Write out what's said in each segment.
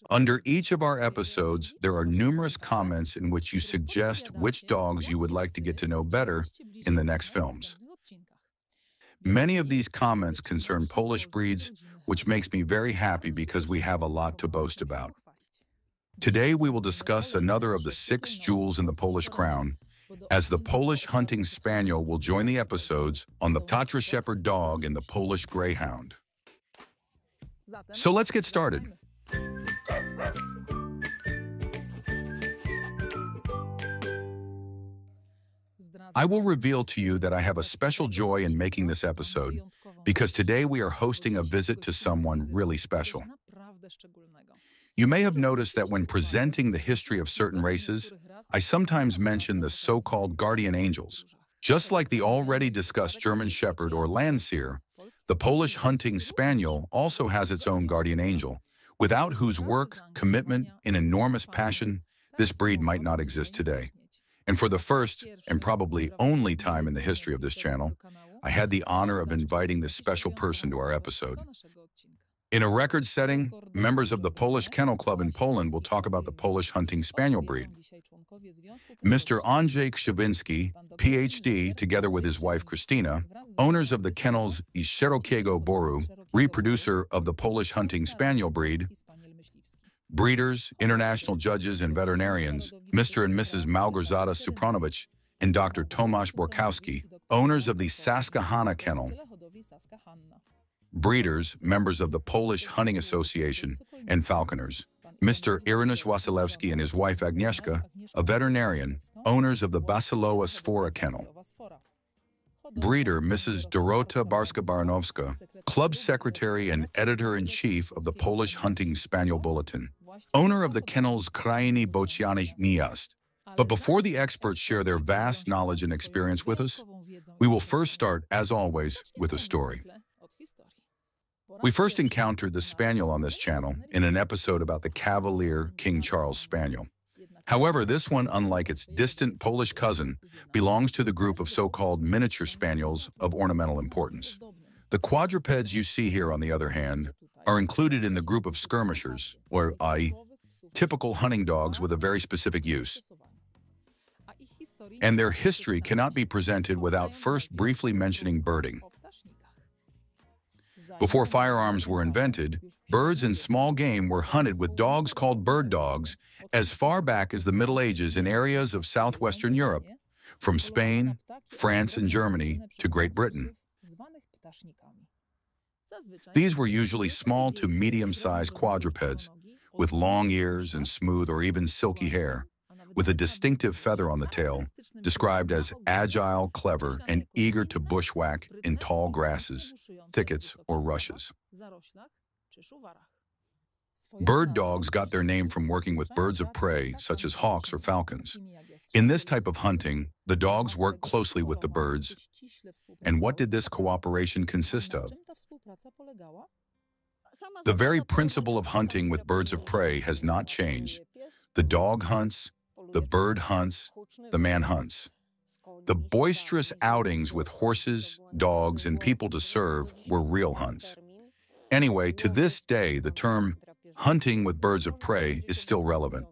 Under each of our episodes, there are numerous comments in which you suggest which dogs you would like to get to know better in the next films. Many of these comments concern Polish breeds, which makes me very happy because we have a lot to boast about. Today, we will discuss another of the 6 jewels in the Polish crown, as the Polish Hunting Spaniel will join the episodes on the Tatra Shepherd dog and the Polish Greyhound. So let's get started. I will reveal to you that I have a special joy in making this episode because today we are hosting a visit to someone really special. You may have noticed that when presenting the history of certain races, I sometimes mention the so-called guardian angels. Just like the already discussed German Shepherd or Landseer, the Polish Hunting Spaniel also has its own guardian angel, without whose work, commitment, and enormous passion, this breed might not exist today. And for the first, and probably only time in the history of this channel, I had the honor of inviting this special person to our episode. In a record setting, members of the Polish Kennel Club in Poland will talk about the Polish Hunting Spaniel breed. Mr. Andrzej Krzywiński, PhD, together with his wife Christina, owners of the kennels I Szerokiego Boru, reproducer of the Polish Hunting Spaniel breed, breeders, international judges, and veterinarians, Mr. and Mrs. Małgorzata Supranowicz, and Dr. Tomasz Borkowski, owners of the Saska-Hanna Kennel, breeders, members of the Polish Hunting Association, and falconers, Mr. Irenusz Wasilewski and his wife Agnieszka, a veterinarian, owners of the Basilowa Sfora Kennel, breeder Mrs. Dorota Barska-Baranowska, club secretary and editor-in-chief of the Polish Hunting Spaniel Bulletin, owner of the kennels Krainy Bocianych Gniazd. But before the experts share their vast knowledge and experience with us, we will first start, as always, with a story. We first encountered the Spaniel on this channel in an episode about the Cavalier King Charles Spaniel. However, this one, unlike its distant Polish cousin, belongs to the group of so-called miniature Spaniels of ornamental importance. The quadrupeds you see here, on the other hand, are included in the group of skirmishers, or i.e., typical hunting dogs with a very specific use. And their history cannot be presented without first briefly mentioning birding. Before firearms were invented, birds and small game were hunted with dogs called bird dogs as far back as the Middle Ages in areas of southwestern Europe, from Spain, France, and Germany to Great Britain. These were usually small to medium-sized quadrupeds with long ears and smooth or even silky hair, with a distinctive feather on the tail, described as agile, clever, and eager to bushwhack in tall grasses, thickets, or rushes. Bird dogs got their name from working with birds of prey, such as hawks or falcons. In this type of hunting, the dogs worked closely with the birds. And what did this cooperation consist of? The very principle of hunting with birds of prey has not changed. The dog hunts, the bird hunts, the man hunts. The boisterous outings with horses, dogs, and people to serve were real hunts. Anyway, to this day, the term hunting with birds of prey is still relevant.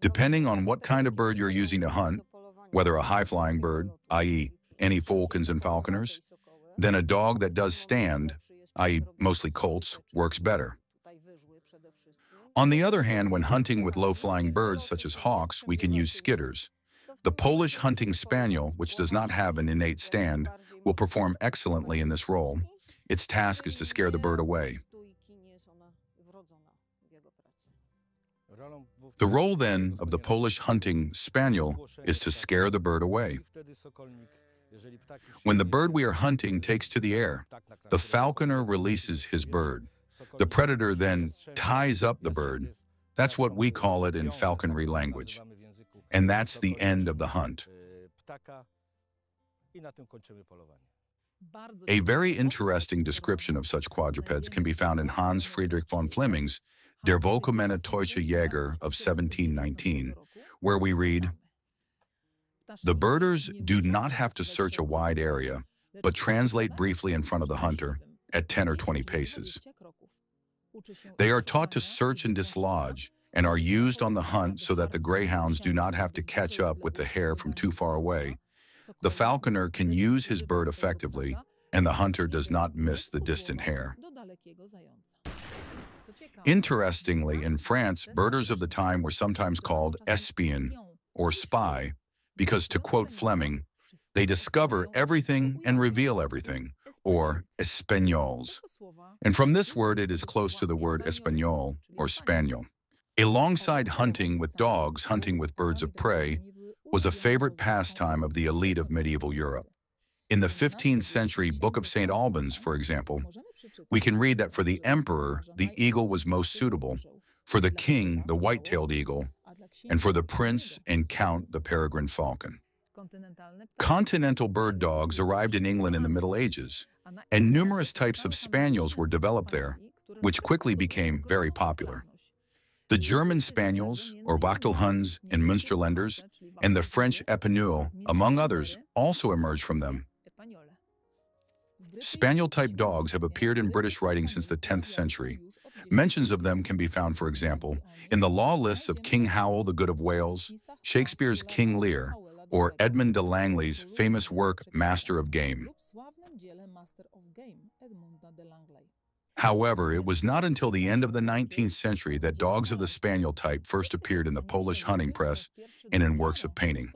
Depending on what kind of bird you're using to hunt, whether a high-flying bird, i.e., any falcons and falconers, then a dog that does stand, i.e., mostly colts, works better. On the other hand, when hunting with low-flying birds such as hawks, we can use skitters. The Polish Hunting Spaniel, which does not have an innate stand, will perform excellently in this role. Its task is to scare the bird away. The role, then, of the Polish Hunting Spaniel is to scare the bird away. When the bird we are hunting takes to the air, the falconer releases his bird. The predator then ties up the bird. That's what we call it in falconry language. And that's the end of the hunt. A very interesting description of such quadrupeds can be found in Hans Friedrich von Fleming's Der Vollkommene Deutsche Jäger of 1719, where we read, "The birders do not have to search a wide area, but translate briefly in front of the hunter at 10 or 20 paces. They are taught to search and dislodge, and are used on the hunt so that the greyhounds do not have to catch up with the hare from too far away. The falconer can use his bird effectively, and the hunter does not miss the distant hare. Interestingly, in France, birders of the time were sometimes called espion, or spy, because, to quote Fleming, they discover everything and reveal everything, or espagnols. And from this word, it is close to the word espagnol, or spaniel. Alongside hunting with dogs, hunting with birds of prey was a favorite pastime of the elite of medieval Europe. In the 15th century Book of St. Albans, for example, we can read that for the emperor, the eagle was most suitable, for the king, the white-tailed eagle, and for the prince and count, the peregrine falcon. Continental bird dogs arrived in England in the Middle Ages, and numerous types of spaniels were developed there, which quickly became very popular. The German spaniels, or Wachtelhunds and Münsterländers, and the French Épineuls, among others, also emerged from them. Spaniel-type dogs have appeared in British writing since the 10th century. Mentions of them can be found, for example, in the law lists of King Howell the Good of Wales, Shakespeare's King Lear, or Edmund de Langley's famous work, Master of Game. However, it was not until the end of the 19th century that dogs of the spaniel type first appeared in the Polish hunting press and in works of painting.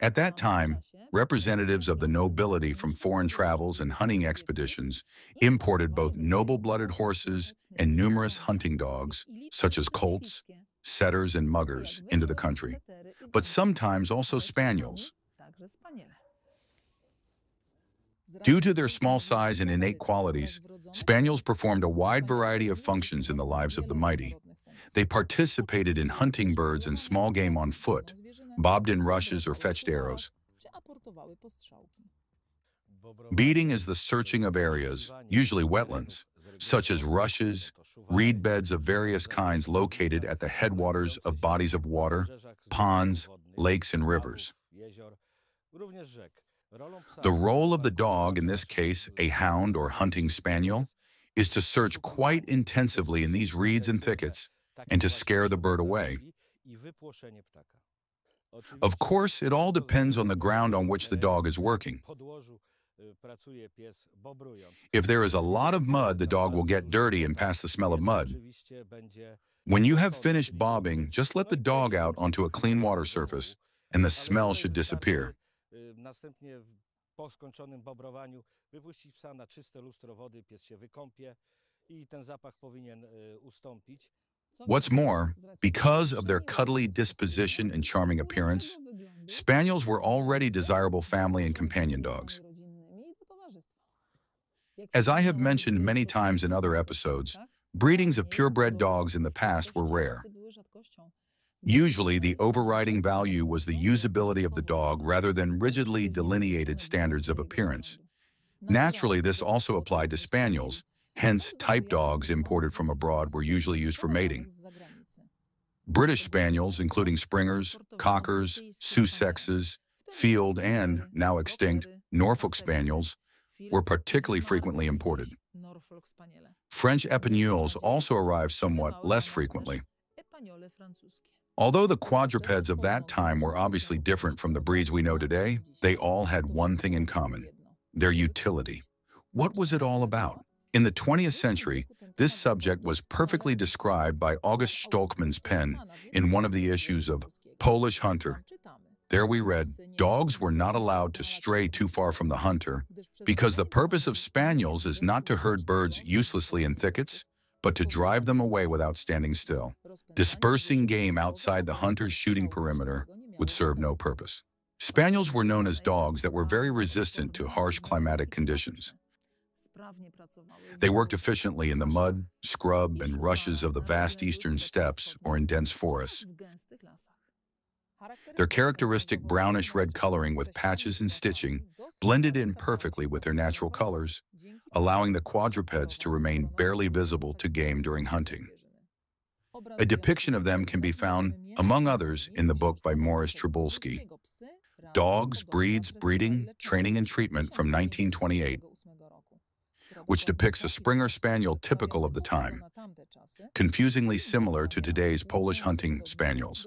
At that time, representatives of the nobility from foreign travels and hunting expeditions imported both noble-blooded horses and numerous hunting dogs, such as colts, setters, and muggers, into the country, but sometimes also spaniels. Due to their small size and innate qualities, spaniels performed a wide variety of functions in the lives of the mighty. They participated in hunting birds and small game on foot, bobbed in rushes or fetched arrows. Beating is the searching of areas, usually wetlands, such as rushes, reed beds of various kinds located at the headwaters of bodies of water, ponds, lakes, and rivers. The role of the dog, in this case a hound or hunting spaniel, is to search quite intensively in these reeds and thickets and to scare the bird away. Of course, it all depends on the ground on which the dog is working. If there is a lot of mud, the dog will get dirty and pass the smell of mud. When you have finished bobbing, just let the dog out onto a clean water surface, and the smell should disappear. What's more, because of their cuddly disposition and charming appearance, spaniels were already desirable family and companion dogs. As I have mentioned many times in other episodes, breedings of purebred dogs in the past were rare. Usually, the overriding value was the usability of the dog rather than rigidly delineated standards of appearance. Naturally, this also applied to spaniels. Hence, type dogs imported from abroad were usually used for mating. British spaniels, including Springers, Cockers, Sussexes, Field, and, now extinct, Norfolk spaniels, were particularly frequently imported. French Épineuls also arrived somewhat less frequently. Although the quadrupeds of that time were obviously different from the breeds we know today, they all had one thing in common: their utility. What was it all about? In the 20th century, this subject was perfectly described by August Stolkman's pen in one of the issues of Polish Hunter. There we read, "Dogs were not allowed to stray too far from the hunter, because the purpose of spaniels is not to herd birds uselessly in thickets, but to drive them away without standing still. Dispersing game outside the hunter's shooting perimeter would serve no purpose." Spaniels were known as dogs that were very resistant to harsh climatic conditions. They worked efficiently in the mud, scrub, and rushes of the vast eastern steppes or in dense forests. Their characteristic brownish-red coloring with patches and stitching blended in perfectly with their natural colors, allowing the quadrupeds to remain barely visible to game during hunting. A depiction of them can be found, among others, in the book by Morris Trabulski, Dogs, Breeds, Breeding, Training and Treatment from 1928. which depicts a Springer Spaniel typical of the time, confusingly similar to today's Polish hunting spaniels.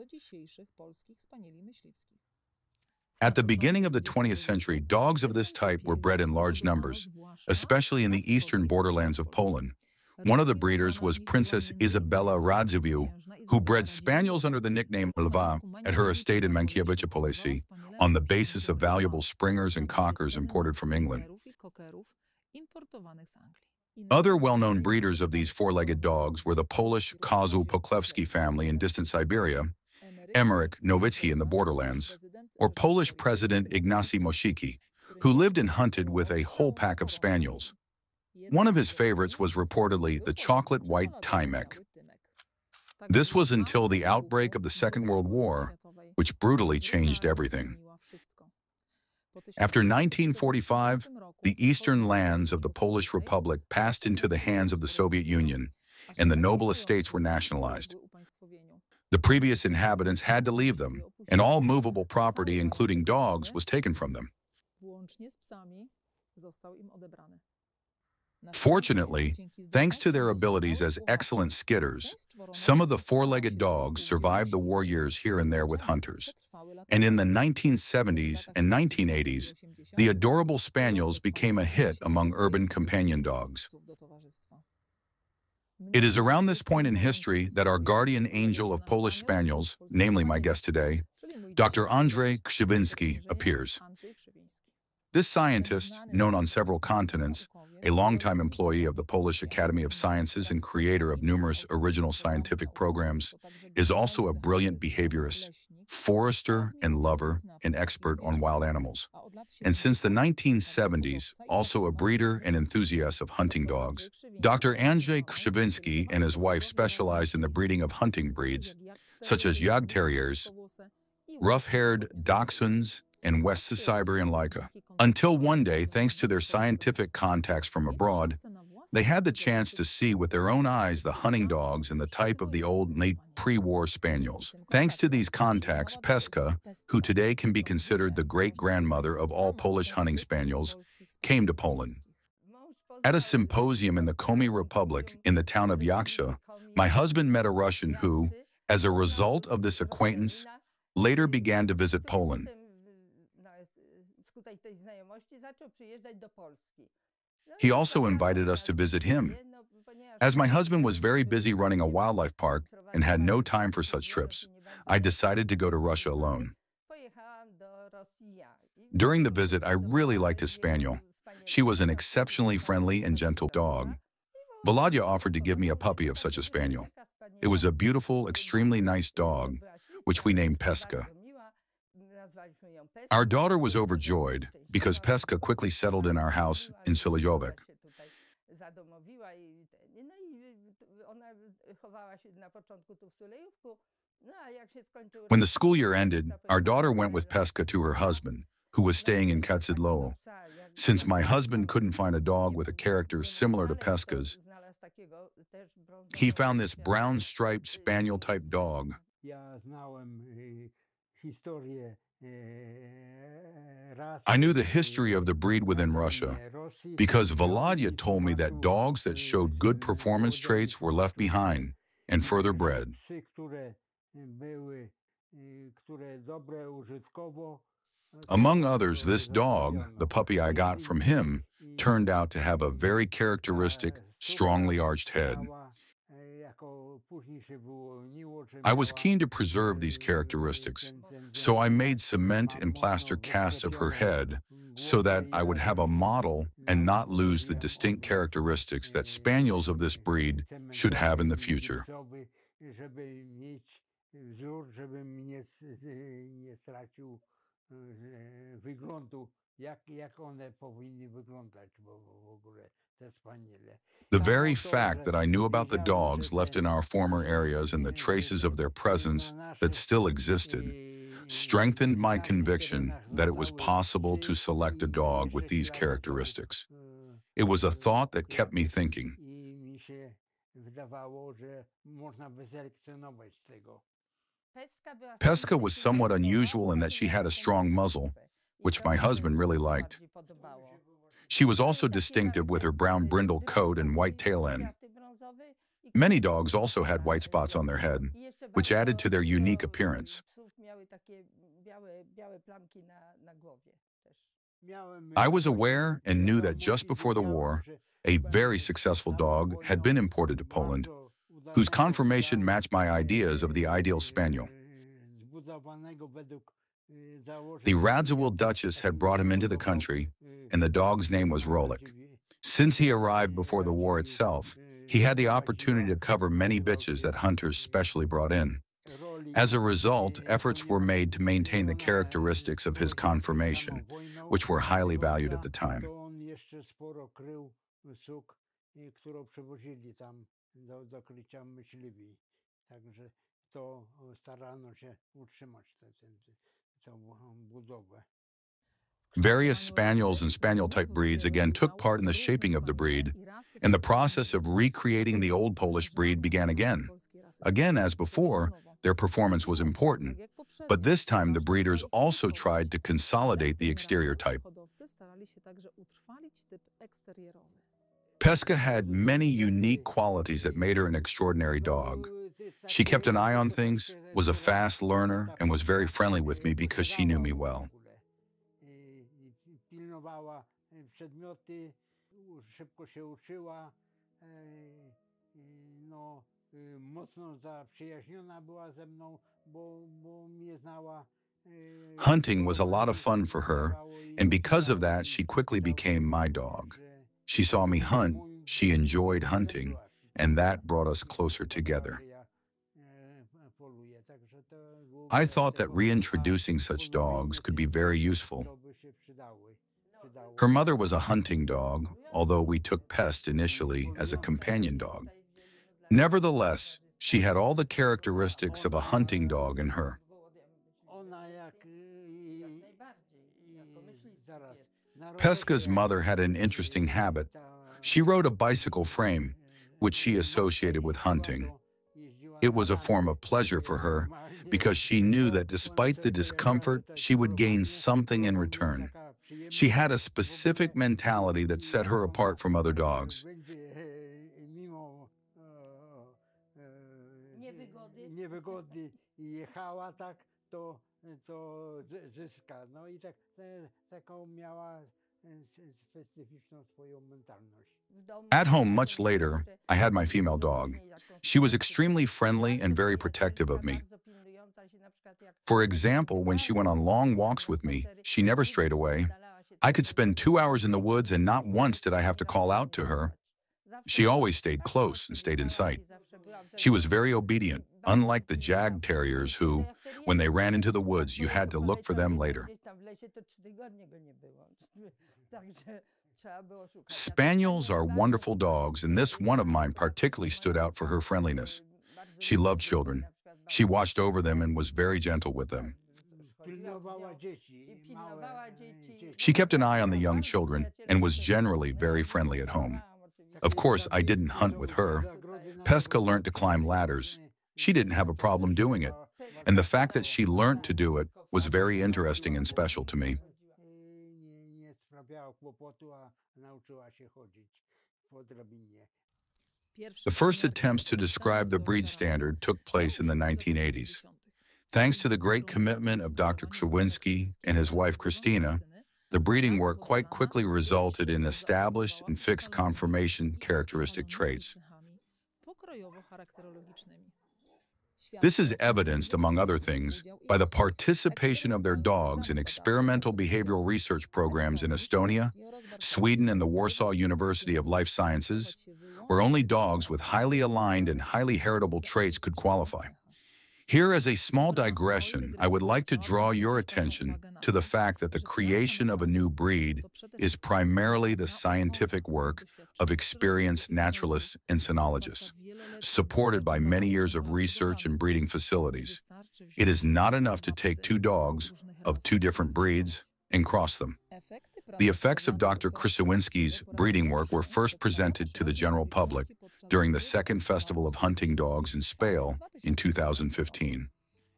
At the beginning of the 20th century, dogs of this type were bred in large numbers, especially in the eastern borderlands of Poland. One of the breeders was Princess Izabela Radziwiłł, who bred spaniels under the nickname Lwa at her estate in Mankiewicz-Polesi on the basis of valuable Springers and Cockers imported from England. Other well-known breeders of these four-legged dogs were the Polish Kozul Poklewski family in distant Siberia, Emmerich Nowicki in the borderlands, or Polish President Ignacy Mościcki, who lived and hunted with a whole pack of spaniels. One of his favorites was reportedly the chocolate white Tymek. This was until the outbreak of the Second World War, which brutally changed everything. After 1945, the eastern lands of the Polish Republic passed into the hands of the Soviet Union, and the noble estates were nationalized. The previous inhabitants had to leave them, and all movable property, including dogs, was taken from them. Fortunately, thanks to their abilities as excellent skitters, some of the four-legged dogs survived the war years here and there with hunters. And in the 1970s and 1980s, the adorable spaniels became a hit among urban companion dogs. It is around this point in history that our guardian angel of Polish spaniels, namely my guest today, Dr. Andrzej Krzywiński, appears. This scientist, known on several continents, a longtime employee of the Polish Academy of Sciences and creator of numerous original scientific programs, is also a brilliant behaviorist, forester and lover, and expert on wild animals. And since the 1970s, also a breeder and enthusiast of hunting dogs. Dr. Andrzej Krzywiński and his wife specialized in the breeding of hunting breeds, such as Jagd Terriers, rough-haired Dachshunds, and West Siberian Laika. Until one day, thanks to their scientific contacts from abroad, they had the chance to see with their own eyes the hunting dogs and the type of the old late pre-war spaniels. Thanks to these contacts, Pestka, who today can be considered the great-grandmother of all Polish hunting spaniels, came to Poland. At a symposium in the Komi Republic in the town of Yaksha, my husband met a Russian who, as a result of this acquaintance, later began to visit Poland. He also invited us to visit him. As my husband was very busy running a wildlife park and had no time for such trips, I decided to go to Russia alone. During the visit, I really liked his spaniel. She was an exceptionally friendly and gentle dog. Volodya offered to give me a puppy of such a spaniel. It was a beautiful, extremely nice dog, which we named Pestka. Our daughter was overjoyed because Pestka quickly settled in our house in Sulejówek. When the school year ended, our daughter went with Pestka to her husband, who was staying in Kadzidłowo. Since my husband couldn't find a dog with a character similar to Pestka's, he found this brown-striped spaniel-type dog. I knew the history of the breed within Russia because Volodya told me that dogs that showed good performance traits were left behind and further bred. Among others, this dog, the puppy I got from him, turned out to have a very characteristic, strongly arched head. I was keen to preserve these characteristics, so I made cement and plaster casts of her head so that I would have a model and not lose the distinct characteristics that spaniels of this breed should have in the future. The very fact that I knew about the dogs left in our former areas and the traces of their presence that still existed strengthened my conviction that it was possible to select a dog with these characteristics. It was a thought that kept me thinking. Pestka was somewhat unusual in that she had a strong muzzle, which my husband really liked. She was also distinctive with her brown brindle coat and white tail end. Many dogs also had white spots on their head, which added to their unique appearance. I was aware and knew that just before the war, a very successful dog had been imported to Poland, whose conformation matched my ideas of the ideal spaniel. The Radziwiłł Duchess had brought him into the country, and the dog's name was Rolik. Since he arrived before the war itself, he had the opportunity to cover many bitches that hunters specially brought in. As a result, efforts were made to maintain the characteristics of his conformation, which were highly valued at the time. Various spaniels and spaniel-type breeds again took part in the shaping of the breed, and the process of recreating the old Polish breed began again. Again, as before, their performance was important, but this time the breeders also tried to consolidate the exterior type. Pesca had many unique qualities that made her an extraordinary dog. She kept an eye on things, was a fast learner, and was very friendly with me because she knew me well. Hunting was a lot of fun for her, and because of that, she quickly became my dog. She saw me hunt, she enjoyed hunting, and that brought us closer together. I thought that reintroducing such dogs could be very useful. Her mother was a hunting dog, although we took Pest initially as a companion dog. Nevertheless, she had all the characteristics of a hunting dog in her. Pesca's mother had an interesting habit. She rode a bicycle frame, which she associated with hunting. It was a form of pleasure for her because she knew that despite the discomfort, she would gain something in return. She had a specific mentality that set her apart from other dogs. At home much later, I had my female dog. She was extremely friendly and very protective of me. For example, when she went on long walks with me, she never strayed away. I could spend 2 hours in the woods and not once did I have to call out to her. She always stayed close and stayed in sight. She was very obedient, unlike the Jag Terriers who, when they ran into the woods, you had to look for them later. Spaniels are wonderful dogs, and this one of mine particularly stood out for her friendliness. She loved children. She watched over them and was very gentle with them. She kept an eye on the young children and was generally very friendly at home. Of course, I didn't hunt with her. Pesca learned to climb ladders. She didn't have a problem doing it, and the fact that she learned to do it was very interesting and special to me. The first attempts to describe the breed standard took place in the 1980s. Thanks to the great commitment of Dr. Krzewiński and his wife Christina, the breeding work quite quickly resulted in established and fixed conformation characteristic traits. This is evidenced, among other things, by the participation of their dogs in experimental behavioral research programs in Estonia, Sweden, and the Warsaw University of Life Sciences, where only dogs with highly aligned and highly heritable traits could qualify. Here, as a small digression, I would like to draw your attention to the fact that the creation of a new breed is primarily the scientific work of experienced naturalists and cynologists, supported by many years of research and breeding facilities. It is not enough to take two dogs of two different breeds and cross them. The effects of Dr. Krzewiński's breeding work were first presented to the general public during the second Festival of Hunting Dogs in Spale in 2015.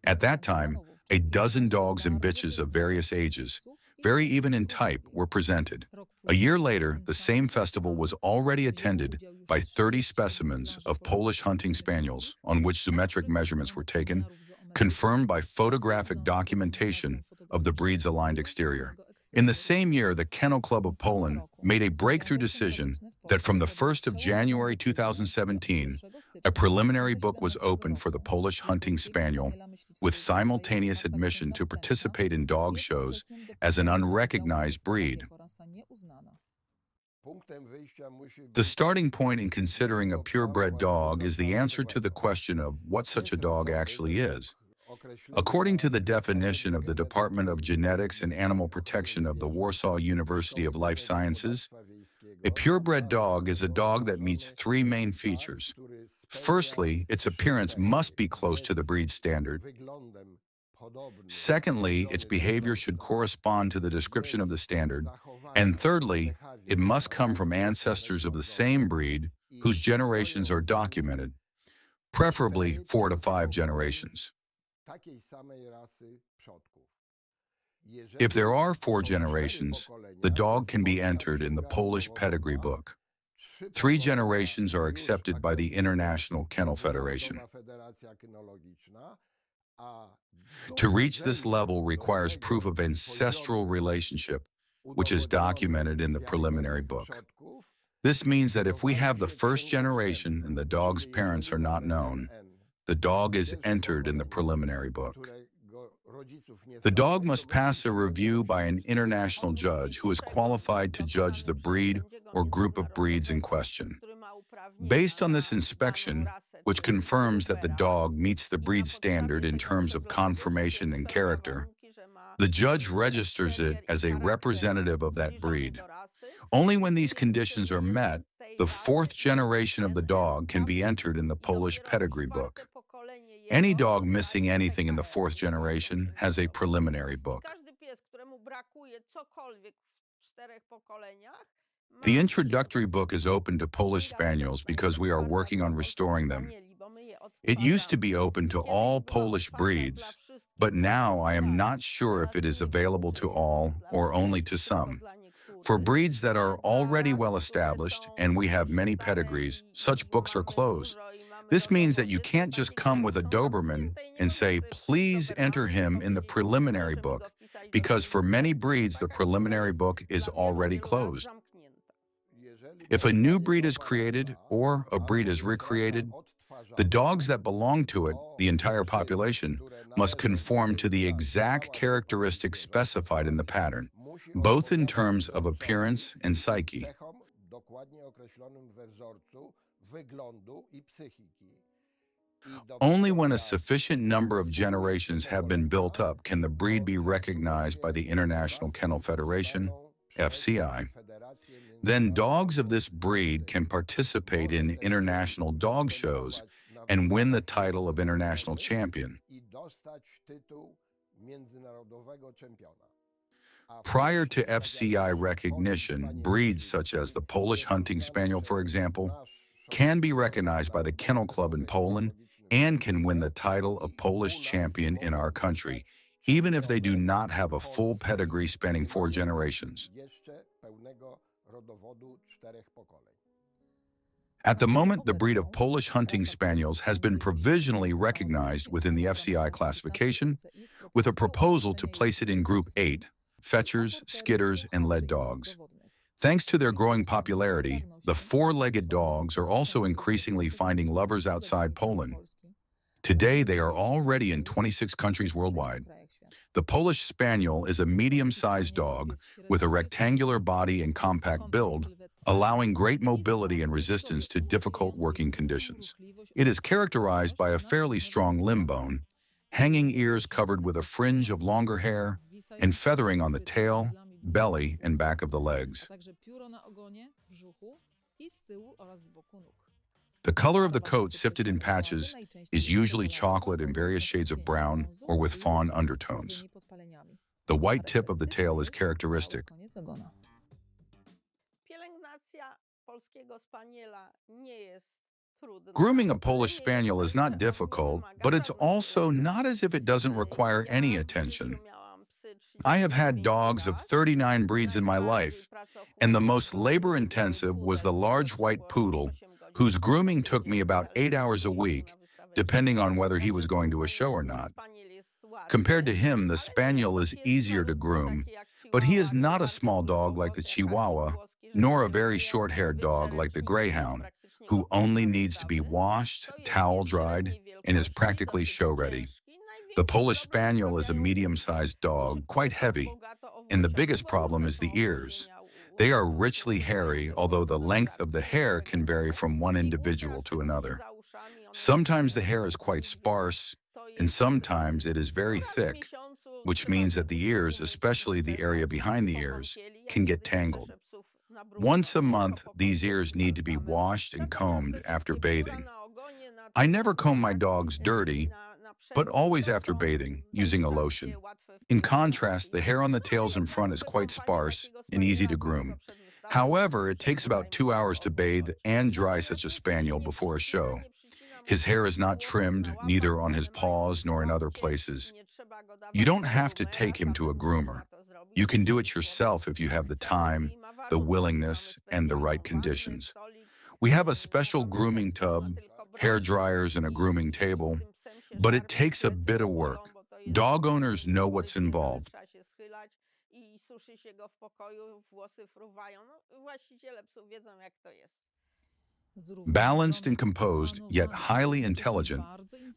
At that time, a dozen dogs and bitches of various ages, very even in type, were presented. A year later, the same festival was already attended by 30 specimens of Polish hunting spaniels on which zoometric measurements were taken, confirmed by photographic documentation of the breed's aligned exterior. In the same year, the Kennel Club of Poland made a breakthrough decision that from the 1st of January 2017, a preliminary book was opened for the Polish hunting spaniel, with simultaneous admission to participate in dog shows as an unrecognized breed. The starting point in considering a purebred dog is the answer to the question of what such a dog actually is. According to the definition of the Department of Genetics and Animal Protection of the Warsaw University of Life Sciences, a purebred dog is a dog that meets three main features. Firstly, its appearance must be close to the breed standard. Secondly, its behavior should correspond to the description of the standard. And thirdly, it must come from ancestors of the same breed whose generations are documented, preferably 4 to 5 generations. If there are 4 generations, the dog can be entered in the Polish pedigree book. 3 generations are accepted by the International Kennel Federation. To reach this level requires proof of ancestral relationship, which is documented in the preliminary book. This means that if we have the first generation and the dog's parents are not known, the dog is entered in the preliminary book. The dog must pass a review by an international judge who is qualified to judge the breed or group of breeds in question. Based on this inspection, which confirms that the dog meets the breed standard in terms of conformation and character, the judge registers it as a representative of that breed. Only when these conditions are met, the 4th generation of the dog can be entered in the Polish pedigree book. Any dog missing anything in the 4th generation has a preliminary book. The introductory book is open to Polish Spaniels because we are working on restoring them. It used to be open to all Polish breeds, but now I am not sure if it is available to all or only to some. For breeds that are already well established and we have many pedigrees, such books are closed. This means that you can't just come with a Doberman and say, please enter him in the preliminary book, because for many breeds, the preliminary book is already closed. If a new breed is created or a breed is recreated, the dogs that belong to it, the entire population, must conform to the exact characteristics specified in the pattern, both in terms of appearance and psyche. Only when a sufficient number of generations have been built up can the breed be recognized by the International Kennel Federation, FCI. Then dogs of this breed can participate in international dog shows and win the title of international champion. Prior to FCI recognition, breeds such as the Polish hunting spaniel, for example, can be recognized by the Kennel Club in Poland and can win the title of Polish champion in our country, even if they do not have a full pedigree spanning 4 generations. At the moment, the breed of Polish hunting spaniels has been provisionally recognized within the FCI classification, with a proposal to place it in Group 8, fetchers, skitters, and lead dogs. Thanks to their growing popularity, the 4-legged dogs are also increasingly finding lovers outside Poland. Today, they are already in 26 countries worldwide. The Polish Spaniel is a medium-sized dog with a rectangular body and compact build, allowing great mobility and resistance to difficult working conditions. It is characterized by a fairly strong limb bone, hanging ears covered with a fringe of longer hair, and feathering on the tail, belly, and back of the legs. The color of the coat, sifted in patches, is usually chocolate in various shades of brown or with fawn undertones. The white tip of the tail is characteristic. Grooming a Polish Spaniel is not difficult, but it's also not as if it doesn't require any attention. I have had dogs of 39 breeds in my life, and the most labor-intensive was the large white poodle, whose grooming took me about 8 hours a week, depending on whether he was going to a show or not. Compared to him, the Spaniel is easier to groom, but he is not a small dog like the Chihuahua, nor a very short-haired dog like the Greyhound, who only needs to be washed, towel dried, and is practically show-ready. The Polish Spaniel is a medium-sized dog, quite heavy, and the biggest problem is the ears. They are richly hairy, although the length of the hair can vary from one individual to another. Sometimes the hair is quite sparse, and sometimes it is very thick, which means that the ears, especially the area behind the ears, can get tangled. Once a month, these ears need to be washed and combed after bathing. I never comb my dogs dirty, but always after bathing, using a lotion. In contrast, the hair on the tails in front is quite sparse and easy to groom. However, it takes about 2 hours to bathe and dry such a spaniel before a show. His hair is not trimmed, neither on his paws nor in other places. You don't have to take him to a groomer. You can do it yourself if you have the time, the willingness, and the right conditions. We have a special grooming tub, hair dryers, and a grooming table, but it takes a bit of work. Dog owners know what's involved. Balanced and composed, yet highly intelligent,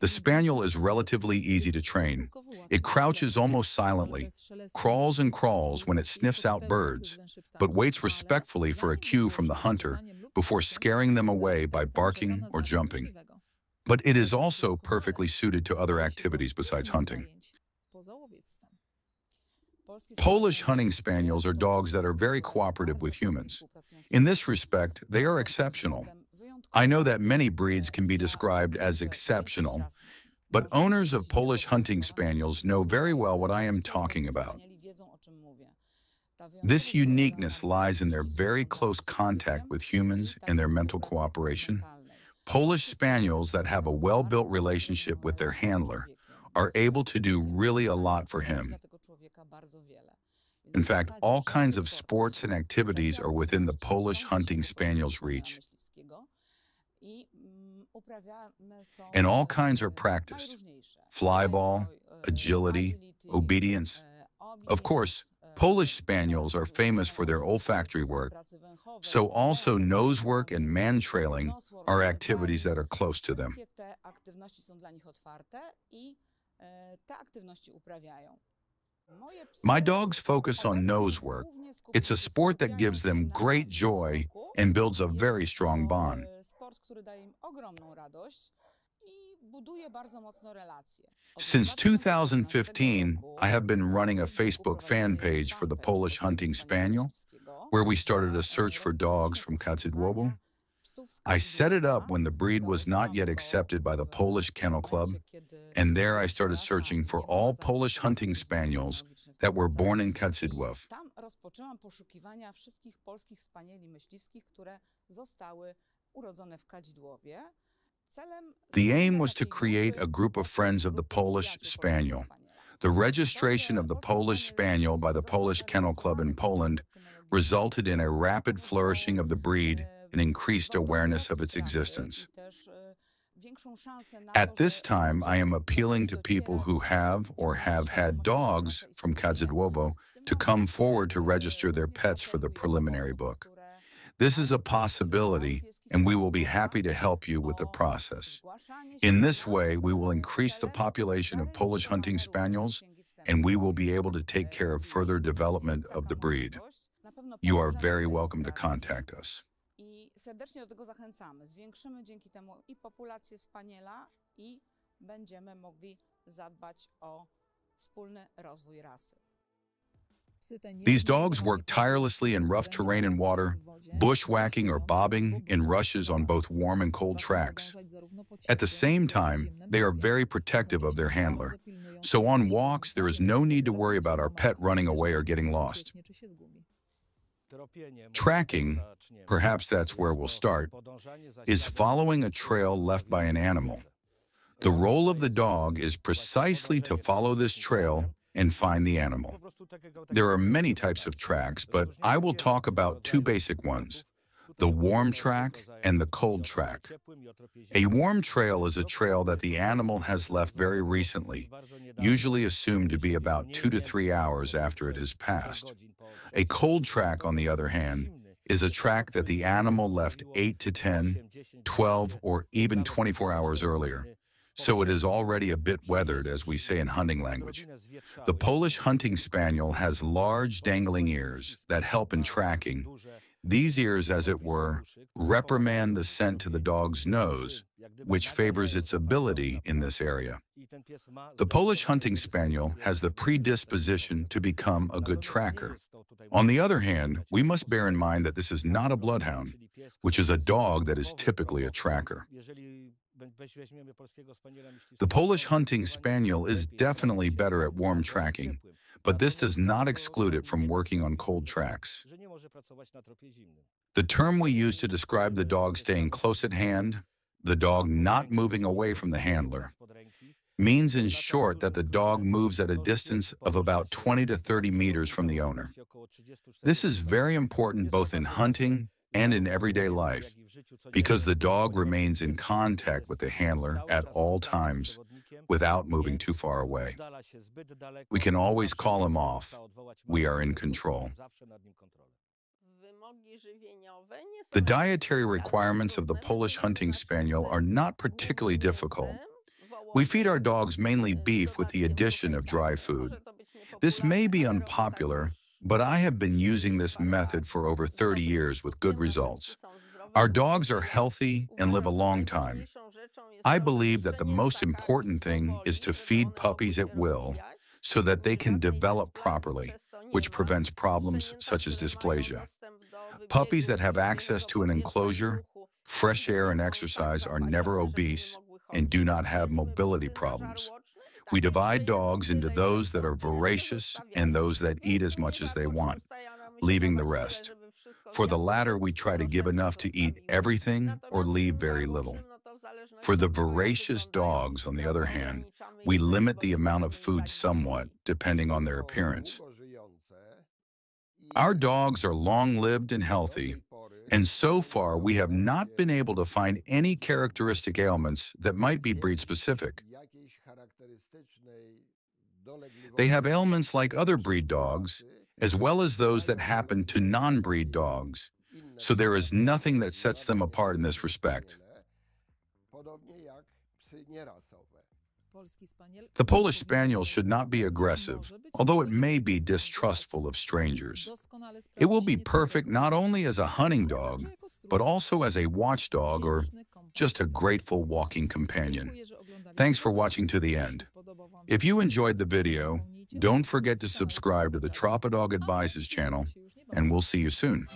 the Spaniel is relatively easy to train. It crouches almost silently, crawls and crawls when it sniffs out birds, but waits respectfully for a cue from the hunter before scaring them away by barking or jumping. But it is also perfectly suited to other activities besides hunting. Polish hunting spaniels are dogs that are very cooperative with humans. In this respect, they are exceptional. I know that many breeds can be described as exceptional, but owners of Polish hunting spaniels know very well what I am talking about. This uniqueness lies in their very close contact with humans and their mental cooperation. Polish spaniels that have a well-built relationship with their handler are able to do really a lot for him. In fact, all kinds of sports and activities are within the Polish hunting spaniel's reach. And all kinds are practiced: flyball, agility, obedience. Of course, Polish spaniels are famous for their olfactory work, so also nose work and man-trailing are activities that are close to them. My dogs focus on nose work. It's a sport that gives them great joy and builds a very strong bond. Since 2015, I have been running a Facebook fan page for the Polish Hunting Spaniel, where we started a search for dogs from Kadzidłowo. I set it up when the breed was not yet accepted by the Polish Kennel Club, and there I started searching for all Polish hunting spaniels that were born in Kadzidłów. The aim was to create a group of friends of the Polish Spaniel. The registration of the Polish Spaniel by the Polish Kennel Club in Poland resulted in a rapid flourishing of the breed and increased awareness of its existence. At this time, I am appealing to people who have or have had dogs from Kadzidłowo to come forward to register their pets for the preliminary book. This is a possibility, and we will be happy to help you with the process. In this way, we will increase the population of Polish hunting spaniels, and we will be able to take care of further development of the breed. You are very welcome to contact us. Serdecznie do tego zachęcamy. Zwiększymy dzięki temu i populację spaniela, i będziemy mogli zadbać o wspólny rozwój rasy. These dogs work tirelessly in rough terrain and water, bushwhacking or bobbing in rushes on both warm and cold tracks. At the same time, they are very protective of their handler. So on walks, there is no need to worry about our pet running away or getting lost. Tracking, perhaps that's where we'll start, is following a trail left by an animal. The role of the dog is precisely to follow this trail and find the animal. There are many types of tracks, but I will talk about two basic ones: the warm track and the cold track. A warm trail is a trail that the animal has left very recently, usually assumed to be about 2 to 3 hours after it has passed. A cold track, on the other hand, is a track that the animal left 8 to 10, 12, or even 24 hours earlier. So it is already a bit weathered, as we say in hunting language. The Polish Hunting Spaniel has large dangling ears that help in tracking. These ears, as it were, reprimand the scent to the dog's nose, which favors its ability in this area. The Polish Hunting Spaniel has the predisposition to become a good tracker. On the other hand, we must bear in mind that this is not a bloodhound, which is a dog that is typically a tracker. The Polish Hunting Spaniel is definitely better at warm tracking, but this does not exclude it from working on cold tracks. The term we use to describe the dog staying close at hand, the dog not moving away from the handler, means in short that the dog moves at a distance of about 20 to 30 meters from the owner. This is very important both in hunting and in everyday life, because the dog remains in contact with the handler at all times without moving too far away. We can always call him off. We are in control. The dietary requirements of the Polish Hunting Spaniel are not particularly difficult. We feed our dogs mainly beef with the addition of dry food. This may be unpopular, but I have been using this method for over 30 years with good results. Our dogs are healthy and live a long time. I believe that the most important thing is to feed puppies at will so that they can develop properly, which prevents problems such as dysplasia. Puppies that have access to an enclosure, fresh air, and exercise are never obese and do not have mobility problems. We divide dogs into those that are voracious and those that eat as much as they want, leaving the rest. For the latter, we try to give enough to eat everything or leave very little. For the voracious dogs, on the other hand, we limit the amount of food somewhat, depending on their appearance. Our dogs are long-lived and healthy, and so far we have not been able to find any characteristic ailments that might be breed-specific. They have ailments like other breed dogs, as well as those that happen to non-breed dogs, so there is nothing that sets them apart in this respect. The Polish Spaniel should not be aggressive, although it may be distrustful of strangers. It will be perfect not only as a hunting dog, but also as a watchdog or just a grateful walking companion. Thanks for watching to the end. If you enjoyed the video, don't forget to subscribe to the Tropa Dog Advices channel, and we'll see you soon.